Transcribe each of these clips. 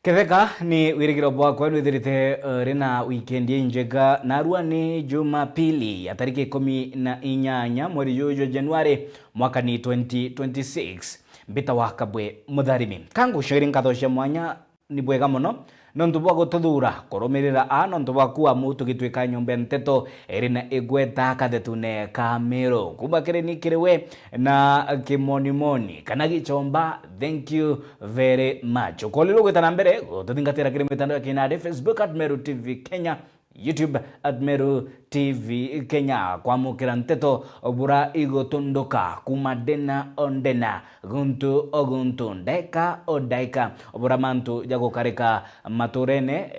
Ketheka ni wirigiro bwakwa nwithirite rina weekend njega narua ni Jumapili ya tariki 18 mweri yujo Januari mwaka ni 2026 mbita wakabwe mutharimi kangu shiri nkathosha mwanya ni bwega muno nontu bwa gututhura kurumirira nontu bwa kuwa mutu gitwika nyumba nteto erina igweta kathetune kamero kuma kireni kiriwe na kimonimoni kana gichomba. Thank you very much ukolilo gwetana mbere tuthingatira kiri mitandao ya kinade Facebook @Meru TV Kenya, YouTube @Meru TV Kenya kwa mukira nteto obura igotondoka kumadena ondena guntu oguntu ndaika odaika obura mantu jagokareka maturene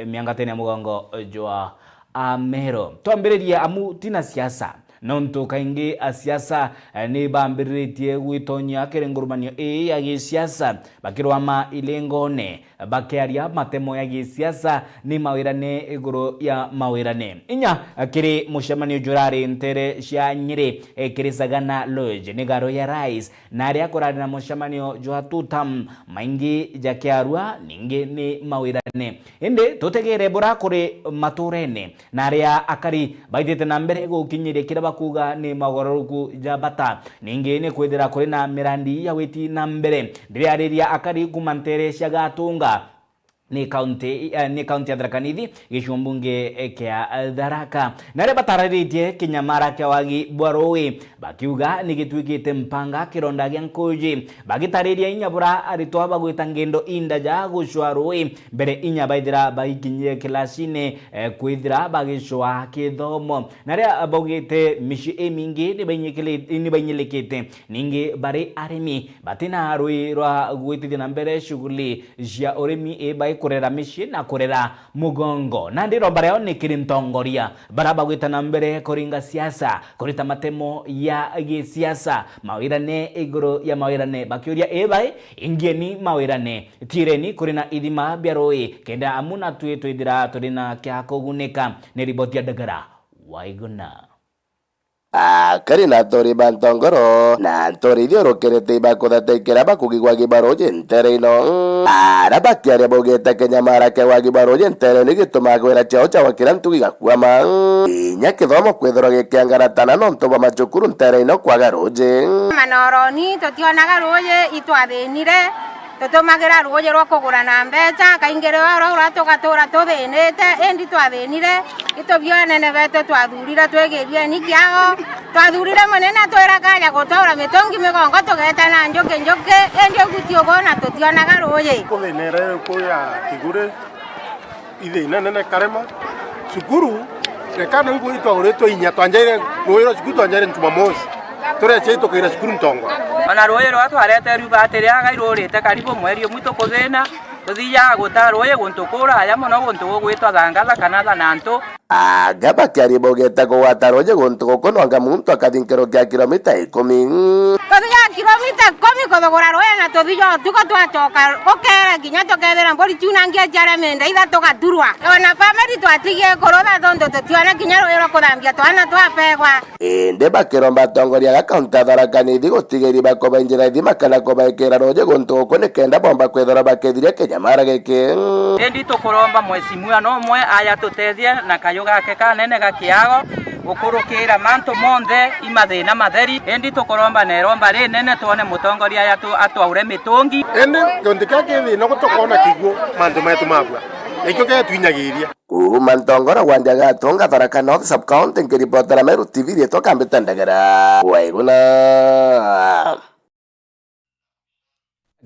miangatene mugongo jwa Amero twambiriria amu tina siasa nontu kaingi siasa ni bambiritie gwitonya kirengurumanio ya gisiasa bakirwama ilengone bakiaria matemo ya gisiasa ni mawirane iguru ya mawirane inya kiri mushamanio jurari ntere cia Nyeri kiri Sagana Lodge ni garo ya rais na aria kurari na mushamanio jwa tutam maingi jakiarua ningi ni mawirane inde tutegere bura kuri maturene na aria akari baithite na mbere gukinyire kira bakuga ni magororuku jabata ningi ni kwithira kuri na mirandi ya witi na mbere ndiriariria akari kumantere cia gatunga ni county ya Tharaka Nithi gicumbunge kia Tharaka nare batararitie kinyamara kia wagi bwaroi bakiuga ni gitwikite mpanga kironda gia nkuji bagitariria inyabura aritwa bagwita ngendo inda ja gucwaroi mbere inya baithira baikinyie kilasine kwithira bagicwa kithomo nare abogite mishi emingi ni bainyelekete ningi bari arimi batina rui rwa gwitithia na mbere shughuli cia urimi kurera mishi na kurera mugongo na ndiro bareo ni kirintongoria baraba gwitana mbere kuringa siasa kurita matemo ya gisiasa mawirane iguru ya mawirane bakiuria ebai ingeni mawirane tireni kurina idima biaroi kenda amuna twithira turina kya kuguneka ni riboti ya Dagara Waiguna kari na tori bantongoro na tori thiurukerete ibakuthatekera bakugigwa gibaroje ntereino arabakiaria bogete kenyamara ke wagibaroje ntere ni gitumagwira chao cha wakira ntugi gakwama inya kithomo kwithoro gikiangaratana no ntuba macukuru ntereino kwagaroje manoroni tutionaga roje itwathinire tutumagira roje rwa kugura na mbeca kaingire waro uratugatura tuthinite endi twathinire itubione betu twathurire twegirie nikiago twathurire munene twira kanya gutora mitongi migongo tugetana njuke endi ogutio gona tutionaga roje kuthinire kuya kigure ithina nene karema sukuru rekana ngo itwaguritwo inya twanjaire roiro sukuru twanjaire Jumamosi turece tukira sukuru Mtongo ona roiro atwarete riuba atiria irurite karibu mweri umwe tukuthina tuthiaga gutaroye guntukura aya muno guntu gwitwa Thangatha kana Thanantu gaba kiari bogete gwataroje guntu gukononga muntu akathinkero kia kilomita 10 tuthiaga kilomita 10 kuthogora roye na tuthiaga tuko twachoka ukera nginya tukethera mbori tunangia jara menda itha tugaturwa ona family twatigie kurotha tondu tutiona nginya royo kuthambia twana twapegwa inde bakiromba tongoria ga kaunti Tharaka Nithi gutigiri bakoba injira thima kana kobaikira roje guntu gukone kenda bomba kwethora bakethiria kenyamara geke endi tukuromba mwecimua no mwe aya tutethie na kayo gake kanene gakiago gukurukira mantu monthe imathina matheri endi tukuromba neromba ri nene tuone mutongoria aya atwaure mitungi endi gondika kithina gutukona kiguo mantu metu mabwa ikyo ke twinyagiria mantongora wanjaga tonga Tharaka North sub county ngiripotera Meru TV rieto kambita Ndagara Waiguna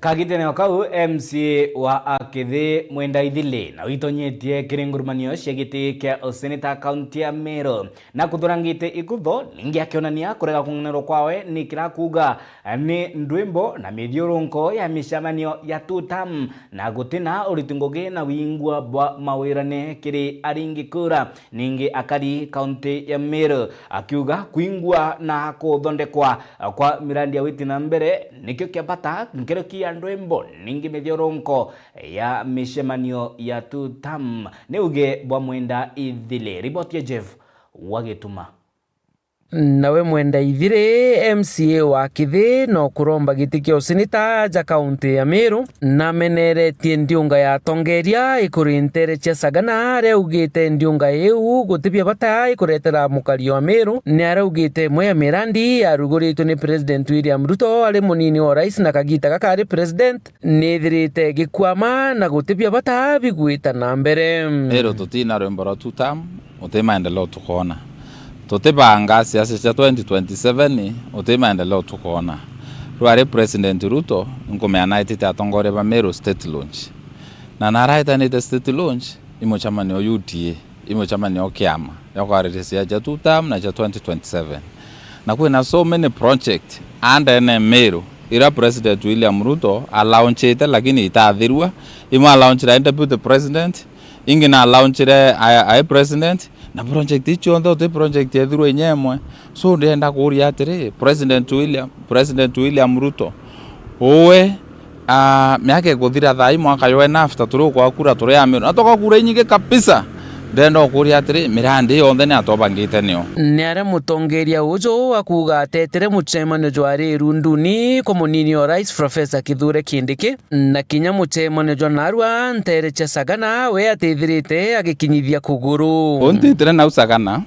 kagitene kau MCA wa Akithi Mwenda Ithile na witonyetie kiringurumanio cia giti kia Seneta kaunti ya Meru na kuthurangite ikutho ningi akionania kurega kungenero kwawe ni kirakuga ni ndwimbo na mithiurunko ya mishamanio ya tutam na gutina uritungoge na wingwa bwa mawirane kiri aringi kura ningi akari kaunti ya Meru akiuga kuingwa na kuthondekwa kwa mirandi ya witi na mbere nikio kia bata nkero kia ndwimbo ningi mithiurunko ya mishamanio ya tutam neuge bwa Mwenda Ithile riboti ya Jeff Wagituma nawe mwenda ithire MCA wa Kithi no kuromba giti kio seneta ja kaunti ya Meru na meneretie ndiunga ya tongeria ikurintere cia Sagana reugite ndiunga iu gutibia bata ikuretera mukario wa Meru ni araugite mwe ya mirandi aruguritwe ni President William Ruto ari munini wa rais na kagita gakari president nithirite gikwama na gutibia bata biguita na mbere Meru tutina rwembora tutam utemaendeleo tukona tutibanga siasa cia 2027 utemaendeleo tukona rwari President Ruto nkumeana itite atongore ba Meru state launch na naraitanite state launch imochamanio UDA imochamanio kiama yakwarisia ja tutam na ja 2027 na kuna so many project and Meru ira President William Ruto alaunchite lakini itathirwa ima launchira deputy president ingina launchire ai president na project icho ndo te project yethirwa inyemwe so ndenda kuria atiri President William Ruto owe miaka ikuthira thai mwaka yoena after turu kwa kura turu ya Meru atoka kura nyingi kabisa ndenda kuria atiri mirandi yonthe ni atobangite nio ni ara mutongeria ujo akuga atetere muchemano jwari runduni kwa munini wa rais Professor Kithure Kindiki na kinya muchemano jwa narwa ntere cha Sagana we atethirite agikinyithia kuguru ontitere na Sagana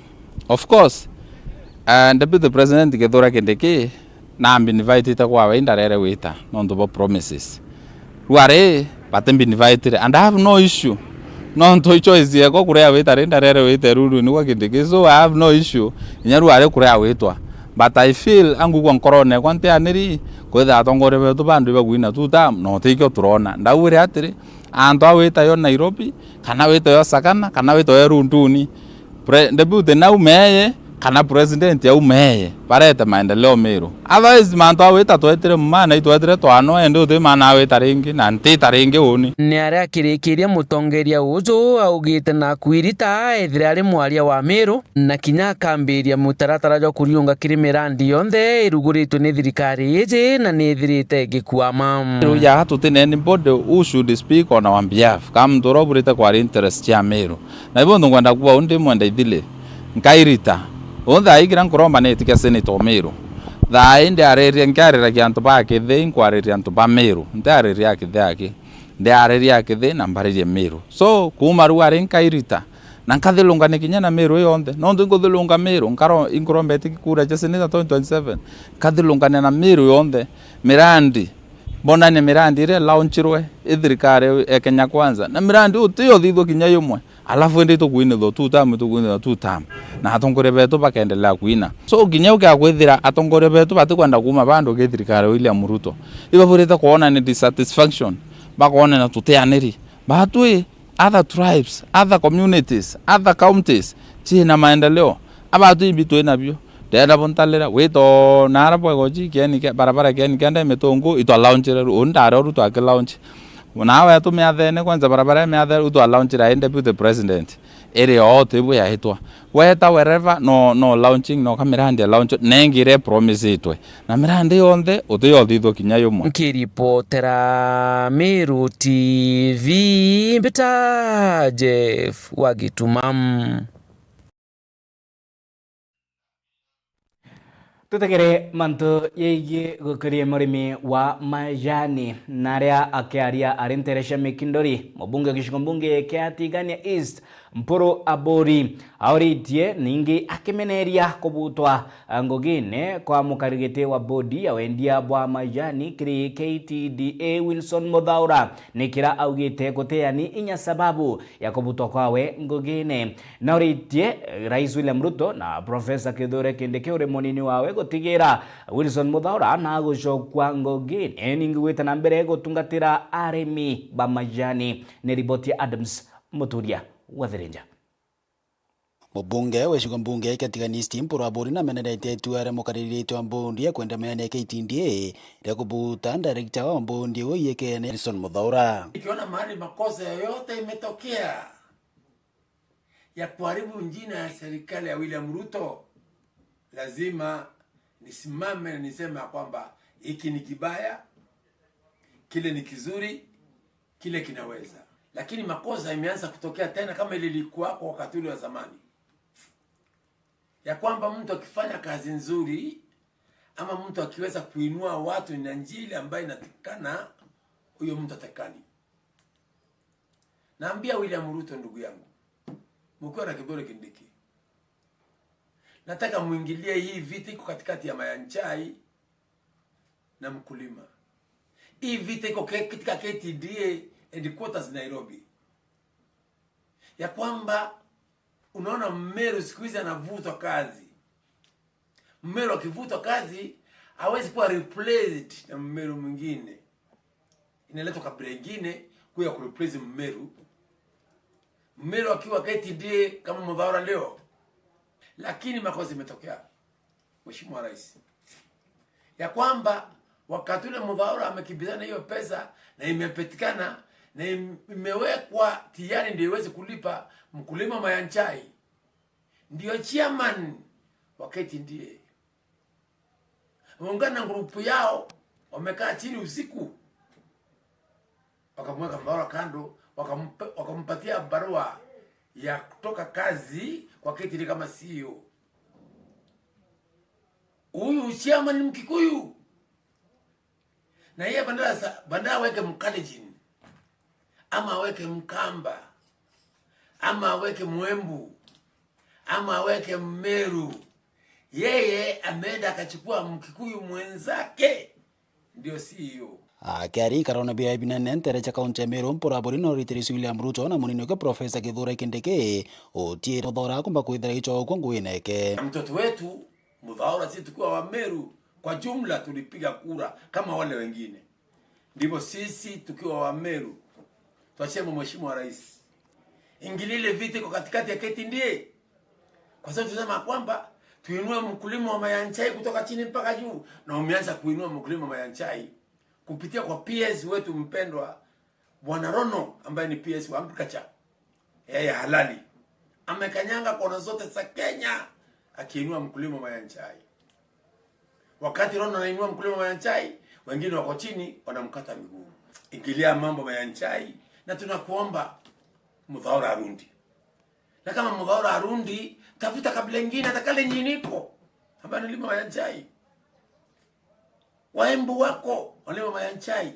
of course deputy president Kithure Kindiki na ambi invited kwa we ndarere wita nonto bo promises rware batembi invited and I have no issue no to choice yako kurea wita renda rere wita ruru ni kwa Kindiki so I have no issue nyaru are kurea witwa but I feel angu kwa nkorone kwa nte aniri kwetha atongore betu bandu bagwina tutam no tikyo turona ndawire atiri anto awita yo Nairobi kana wita yo Sagana kana wita yo Runduni deputy na umeye kana president ya umeye parete maendeleo Meru otherwise manto awita twetere mumana itwetere twano ende uthi mana awita ringi na ntita ringi uni ni aria akirikiria mutongeria ujo augite na kwirita ethire ari mwaria wa Meru na kinya akambiria mutaratara jwa kuriunga kiri mirandi yonthe iruguritwe ni thirikari iji na ni ithirite gikwama ya hatutine anybody who should speak on our behalf kam ndoroburite kwa interest ya Meru na ibo ndungwenda kuwa undi mwenda ithile nkairita Onda igira nkoromba netika senator Meru. Tha inde areria nkarira kiantu ba Kithi nkwareria antu ba Meru. Ndareria Kithi yake. Ndareria Kithi na mbaririe Meru. So kuma ruare nkairita. Na nkathilungane kinya na Meru yonthe. No ndinguthilunga Meru nkaro inkoromba etikikura cha senator 2027. Kathilungane na Meru yonthe. Mirandi bona ne mirandi ire launchirwe ithirikari ya Kenya Kwanza. Na mirandi utiyo thithwo kinya yumwe. Alafu ndi tukwine tho tutam na atongore betu bakaendelea kuina so ginya ukia kwithira atongore betu batikwenda kuma bandu githirikari William Ruto ibavurite kuona ni dissatisfaction bakona na tuteaniri batwi other tribes other communities other counties china maendeleo abatu ibitu enabio ndenda bontalera wito narabwe goji kiani ke barabara kiani kenda metongo ito launchera undaro Ruto ake launch nawe tumeathene kwanza barabara meathe uto launchira deputy president ere yote ibu ya hitwa weta wherever no launching no kamirandi launch nengire promise itwe na mirandi yonthe utiyo thitho kinya yumwe nkiripotera Meru TV mbita Jeff Wagitumam tutegere manto yegie gukuria murimi wa majani naria akiaria arinteresha Mikindori mubunge gishikombunge kia Tigania East Mpuru Abori auritie ningi akimeneria kubutwa ngogine kwa mukarigite wa bodi ya wendia bwa majani kiri KTDA Wilson Muthaura nikira augite guteani inya sababu ya kubutwa kwawe ngogine na auritie Rais William Ruto na Professor Kithure Kindiki uri munini wawe gutigira Wilson Muthaura na gucokwa ngogine ningi wita na mbere gutungatira arimi ba majani ni riboti ya Adams Muturia wathirinja Mubunge wecigo mbunge kia Tigania East Mpuru Abori na meneretie itua ria mukariritie wa mbundi kwenda meania KTDA ria kubuta director wa mbundi huyo yekene Wilson Muthaura. Ikiona mahali makosa yoyote imetokea ya kuharibu njina ya serikali ya William Ruto, lazima nisimame na niseme kwamba hiki ni kibaya, kile ni kizuri, kile kinaweza. Lakini makosa imeanza kutokea tena kama ile ilikuwa kwa wakati ule wa zamani. ya kwamba mtu akifanya kazi nzuri ama mtu akiweza kuinua watu na njia ambayo inatakana, huyo mtu atakani. Naambia William Ruto, ndugu yangu, mkiwa na Kithure Kindiki, nataka muingilie hii vita iko katikati ya Mayanchai na mkulima. Hii vita iko katika KTDA headquarters Nairobi, ya kwamba unaona Mmeru siku hizi anavutwa kazi. Mmeru akivutwa kazi hawezi kuwa replaced na Mmeru mwingine, inaletwa kabila nyingine kuya kureplace Mmeru. Mmeru akiwa KTDA kama Mudhaura leo, lakini makosa imetokea, Mheshimiwa Rais, ya kwamba wakati ule Mudhaura amekimbizana hiyo pesa na imepatikana na imewekwa tayari ndio iweze kulipa mkulima Mayanchai, ndio chairman wa KTDA muungana na grupu yao wamekaa chini usiku, wakamweka Mudhaura kando, wakampatia barua ya kutoka kazi kwa KTDA kama CEO. Huyu chairman ni Mkikuyu, na yeye bandara aweke Mkalenjin ama aweke Mkamba ama aweke Mwembu ama aweke Mmeru, yeye ameenda akachukua Mkikuyu mwenzake ndio CEO. Akiari karona bia binane ntere cha kaunti ya Meru mpora borino ritirisi William Ruto na munino ke Profesa Kithure Kindiki otie Mudhaura kumba kuidhara hicho kongo ineke. Mtoto wetu Mudhaura, sisi tukiwa wa Meru kwa jumla tulipiga kura kama wale wengine. Ndipo sisi tukiwa wa Meru tuacheme Mheshimiwa Rais ingilile vita kwa katikati ya KTDA, kwa sababu tunasema kwamba tuinue mkulima wa Mayanchai kutoka chini mpaka juu, na umeanza kuinua mkulima wa Mayanchai kupitia kwa PS wetu mpendwa Bwana Rono ambaye ni PS wa agriculture. Yeye halali amekanyanga kona zote za Kenya akiinua mkulima wa Mayanchai. Wakati Rono anainua mkulima wa Mayanchai, wengine wako chini wanamkata miguu. Ingilia mambo Mayanchai, na tunakuomba Mudhaura arundi. Na kama Mudhaura arundi, tafuta kabila nyingine atakale nyiniko ambaye nilima Mayanchai. Waembu wako wanalima Mayanchai,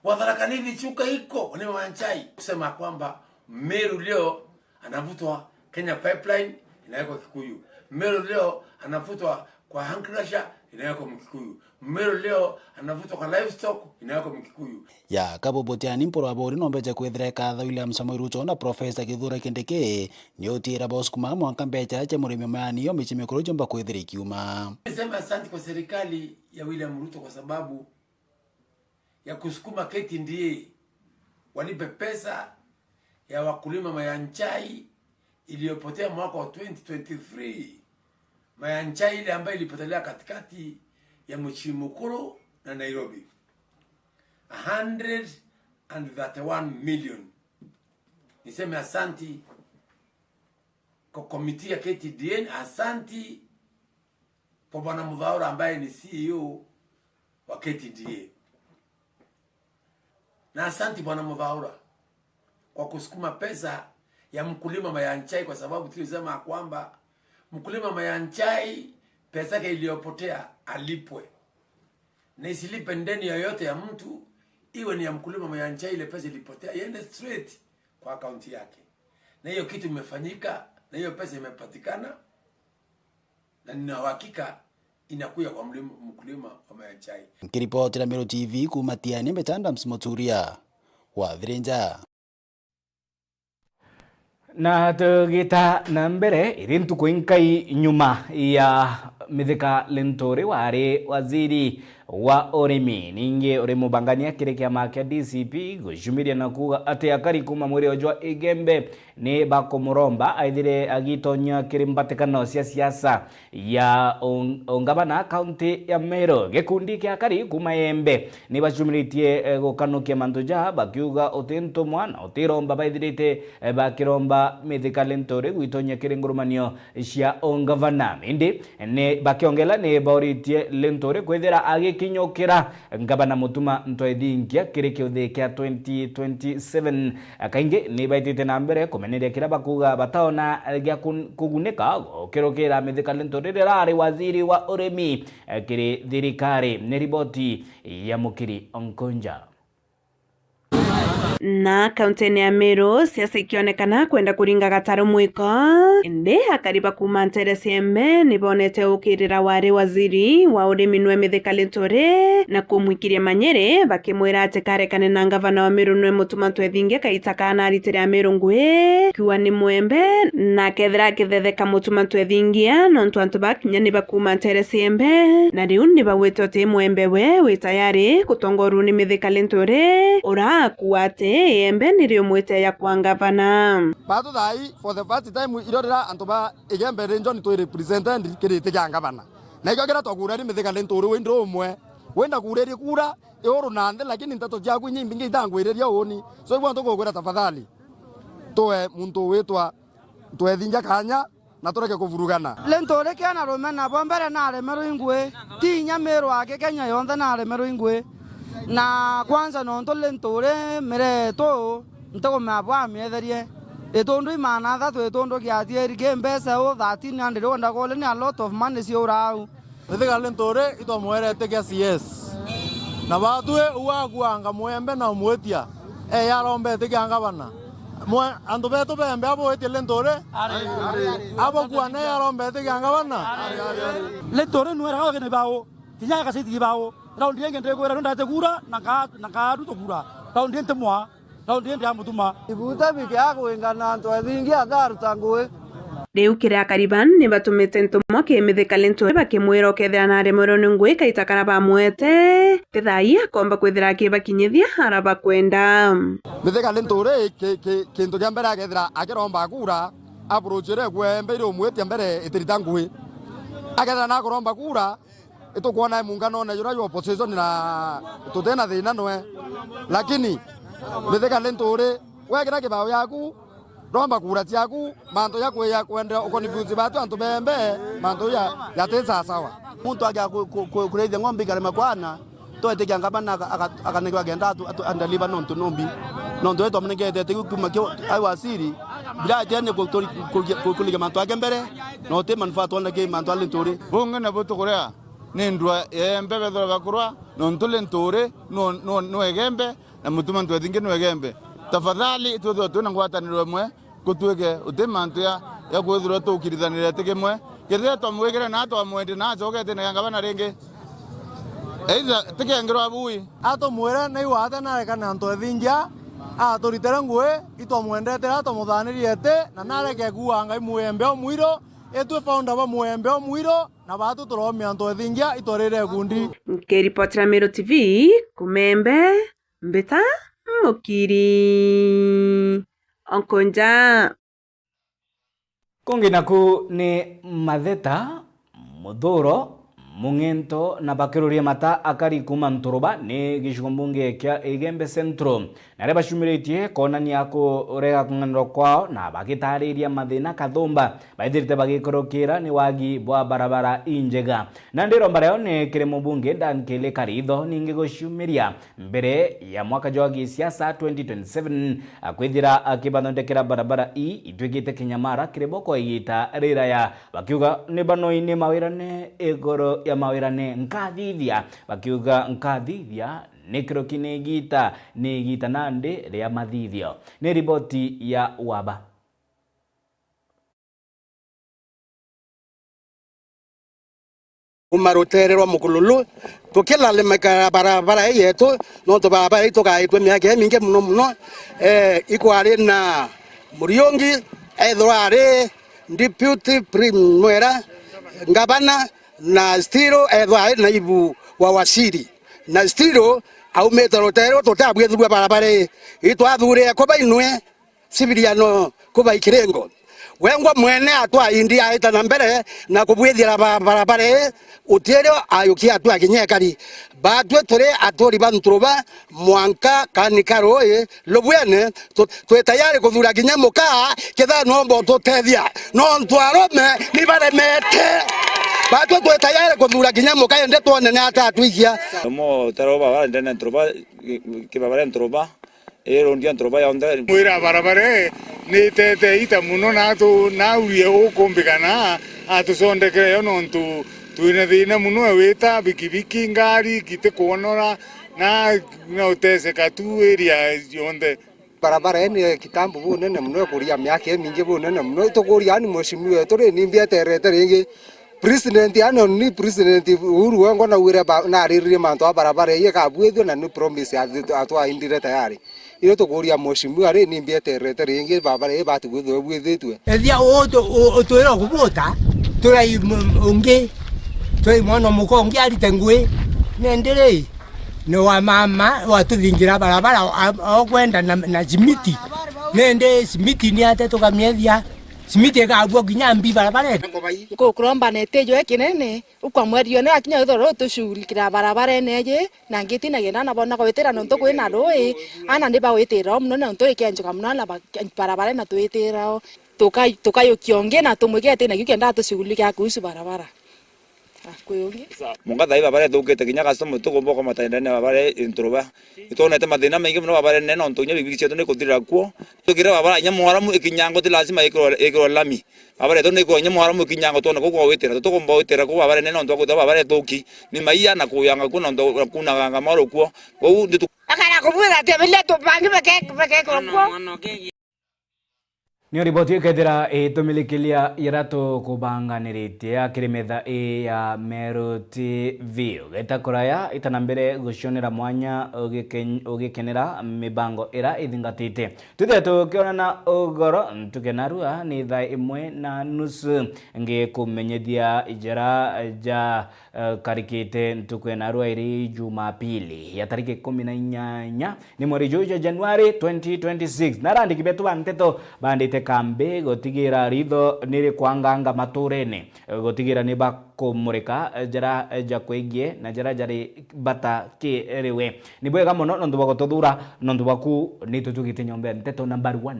Wadharakanithi chuka iko wanalima Mayanchai. Kusema kwamba Meru leo anavutwa Kenya Pipeline inawekwa Kikuyu, Meru leo anavutwa kwa Hankrasha inawekwa Mkikuyu, Meru leo anavutwa kwa livestock inawekwa Mkikuyu. Ya kabobotiani mpora bori nombeje kwethre katha William Samoei Ruto na Profesa Kithure Kindiki ni otira boss kuma mwanka mbecha cha murimi mani yo michime kurojo mba kwethre kiuma. Nisema asante kwa serikali ya William Ruto kwa sababu ya kusukuma KTDA walipe pesa ya wakulima Mayanchai iliyopotea mwaka wa 2023. Mayanchai ile ambayo ilipotelea katikati ya Mchimukuru na Nairobi, 131 million. Niseme asanti kwa komiti ya KTDA, asanti kwa Bwana Mudhaura ambaye ni CEO wa KTDA, na asanti Bwana Mudhaura kwa kusukuma pesa ya mkulima Mayanchai, kwa sababu tulisema kwamba mkulima Mayanchai pesa yake iliyopotea alipwe, na isilipe ndeni yoyote ya mtu, iwe ni ya mkulima Mayanchai. Ile pesa ilipotea iende straight kwa akaunti yake, na hiyo kitu imefanyika na hiyo pesa imepatikana, na nina uhakika inakuya kwa mkulima wa Mayanchai. Kiripoti la Meru TV kumatiani Betanda Msimoturia wa Virenja. Na tugita na mbere irintu kuinkai nyuma ya mithika Linturi wari waziri wa urimi ninge uri mubangania kire kiama kia DCP gucumiria na kuga ati akari kuma mwiri ojwa igembe ni bakumuromba aithire agitonya kiri mbatikano cia siasa ya ongabana county ya Meru. Gikundi kia akari kuma Embe ni bacumiritie gukanukia mantuja bakiuga utintu mwana utiromba baithirite bakiromba mithika Linturi gwitonya kiri ngurumanio cia ongavana indi ni bakiongela ni bauritie Linturi kwithira agi agikinyukira ngabana Mutuma Ntwethingia kiri kiuthi kia 2027 kaingi ni baitite na mbere kumeneria kira bakuga bataona gia kugunika kirukira mithikali nturire rari waziri wa urimi kiri thirikari ni riboti ya Mukiri Onkonja. Na kaunti ya Meru siasa ikionekana kwenda kuringa gataro mwiko indi akariba kuma Ntere Ciembe nibonete ukirira wari waziri wa urimi nwe mithikali nturi na kumwikiria manyere bakimwira ati karekane na ngavana wa Meru nwe Mutuma Ntwethingia kaitakana aritire Meru ngui kiwa ni mwembe na kethira kithetheka Mutuma Ntwethingia nontu antu bakinya ni bakuma Ntere Ciembe na riu ni bawite ti mwembe we tayari kutongoru ni mithikali nturi urakuate Embe nirio mwite ya kwa ngavana batu thai for the first time irorera antoba igembe renjo ni to represent kirite ya ngavana na ikyo kira twagura ri mithikali nturi windro umwe wenda kureri kura eoro nande lakini ntato jaku nyimbi ngi itangwireria uni so ibwo ntugugura tafadhali toe muntu wetwa Ntwethingia kanya na tureke kuvurugana lentore kiana romena bombere na remero ingwe tinya Meru ake Kenya yonthe na remero ingwe na kwanza nonto lentore mere to ntego mabwa metherie etondo imana that etondo kiatie gembesa o 1300 wanda gole ni a lot of money si urau mithika lentore ito mwerete kia CS na batwe uwaguanga mwembe na mwetia yarombe tikianga bana andu beto bembe abo ete lentore abo kuane yarombe tikianga bana lentore nuera ga ne bawo tinya ka siti bawo raundi yenge ndego ra ndate kura na ka ruto kura raundi ente mwa raundi ente Mutuma ibuta bikiago ingana Ntwethingia ndaruta ngui riu kiria kariban ni batumite ntumo ki mithikali nturi bakimwira ukethira na remero ni ngui kaitakana bamwete tithai akomba kwithira akibakinyithia araba kwenda mithikali nturi kintu kia mbere akethira akiromba kura approachere kwembe iri umwetia mbere itirita ngui akethira na kuromba kura itukuona muungano na yura opposition na tutena thina nwe lakini mithikali nturi wekira kibao yaku romba kura ciaku manto ya kwe ya kwenda ukonifuse batu antu bembe manto ya tesa sawa muntu agia kureithia ng'ombe kare makwana to etikia ngabana akanegwa genda andaliba nontu nombi nontu eto mnegete tikuma kyo ai wasiri bila jene kuliga manto age mbere no te manfaat wona ke manto alentore bunga na boto korea nindwa embe bedoro bakurwa nontu lentore no egembe na Mutuma Ntwethingia no egembe tafadhali tuwe tunangwatanirwe mwe kutuege utemantu ya kwithirwa tukirithanire tikimwe kithia twamwigire na twamwende na acokete na ngavana ringi either tikengirwa abui atomwire na iwate na reka na Ntwethingia aturitere ngui itomwendete atomuthaniriete na nareke kuanga imwembe omwiro etwe founder ba mwembe omwiro na batu turomia Ntwethingia itorire gundi Kiripotira Meru TV kumembe mbeta Mukiri Onkonja kungi naku ni matheta muthuro mungento na bakiruria mata akari kuma Nturuba ni gicigo mbunge kia Igembe Central nare bacumiritie konania kurega kung'aniro kwao na bagitariria mathina kathumba baithirite bagikorokira ni wagi bwa barabara injega na ndiro mbareo ni kiri mbunge Dankele Karitho ningi gucumiria mbere ya mwaka jogi siasa 2027 akwithira akibathondekera barabara itwikite Kinyamara kiri boko igita rira ya bakiuga ni banoini mawirane igoro ya mawirane nkathithia bakiuga nkathithia nikiro kinegita negita nande ria mathithio ni riboti ya Waba umarutererwa mukululu tukilalemeka barabara yetu no to barabara itokaitwe miaka mingi muno ikwari na Muriongi ethwari deputy premier ngabana na stiro ethwari na ibu wa wasiri na stiro aumeta rotero totabwe thubwa barabara itwathure ko bainwe civiliano ko baikirengo wengwa mwene atwa india aita na mbere na kubwithira barabara utirio ayukia atwa kinyekari batwe tore atori banturuba mwanka kanikaro lobwene twetayari kuthura kinyamuka kitha nombo tutethia no ntwarome ni baremete Batu tu tayari kuthura kinya mukaende tuone na atatu ikia. Mo taroba bara ndene troba kibabara ntroba ndia ntroba ya onda mwira barabara ni tete ita muno na tu na uye ukumbikana atusondekere yo nontu tuine thina muno wita bikibiki ngari kite kuonora na uteseka tu area yonde barabara ene kitambo bunene muno kuria myaka mingi bunene muno tukuria ni mheshimiwa turi nimbia terete ringi president ano ni president Uhuru wangu na wira na riri manto barabara ye kabwethio na ni promise atwa indire tayari ile tukuria mheshimiwa ri nimbia terete ringi barabara ye batu gwethitwe ethia twira kubuta turai ungi tui mwana mukongi arite ngui nendere no wa mama watuthingira barabara okwenda na simiti nende simiti ni ate tukamiethia simiti ekabwo ginya mbi barabara ko kuromba netejo ekinene ukwa mwerio ne akinya thoro tushulikira barabara neje na ngiti na genda na bona kwetera no ntoko ina roi ana ndiba wetera muno na ntoko ikenjuka muno na barabara na twetera tukayo kionge na tumwegete na gikenda tushughulikia kuhusu barabara munga dai babare tukete kinya customer tukombo kwa matendane babare introba itonete mathina maingi muno babare nene ontonya bibikicyo ne kuthira kuo tukira babara nya mwaramu ikinyango ti lazima ikiro lami babare to ne ko nya mwaramu ikinyango to ne ko wetera tukombo wetera ko babare nene onto ko babare tuki ni maiya na kuyanga kuna ndo kuna ganga maro kuo ko nditu akana kubuga te bile to bangi beke ko Nio riboti ikethira itumilikilia irato kubanganiritie akiri metha ya Meru TV geta kuraya itana mbere gucionera mwanya ugikenera mibango ira ithingatite tuthe tukionana ugoro tukenarua ni thaa 1:30 ngikumenyethia ijara ja karikite tukwenarua iri Jumapili ya tariki 18 ni mweri Jojo Januari 2026 narandiki betu banteto bandite kambe gotigira ritho niri kwanganga maturene gotigira ni bakumurika jara ja kwegie na jara jari bata kiriwe ni bwega muno nondu bagotuthura nondu baku ni tutugite nyombe nteto number 1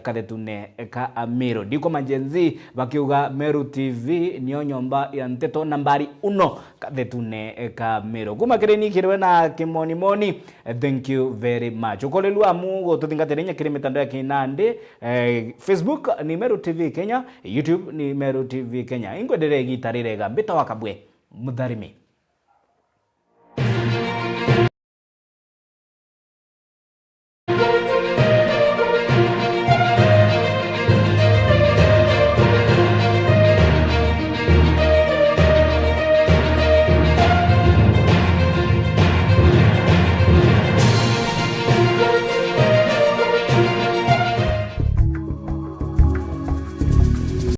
kadetune ka Meru ndiko majenzi bakiuga Meru TV niyo nyomba ya nteto nambari 1 kadetune ka Meru kuma kireni kirwe na kimoni thank you very much ukolelwa mu gotuthingatirenya kiri mitandao ya kinande Facebook ni Meru TV Kenya, YouTube ni Meru TV Kenya. Ingwendere gitarire gambita wakabwe mutharimi.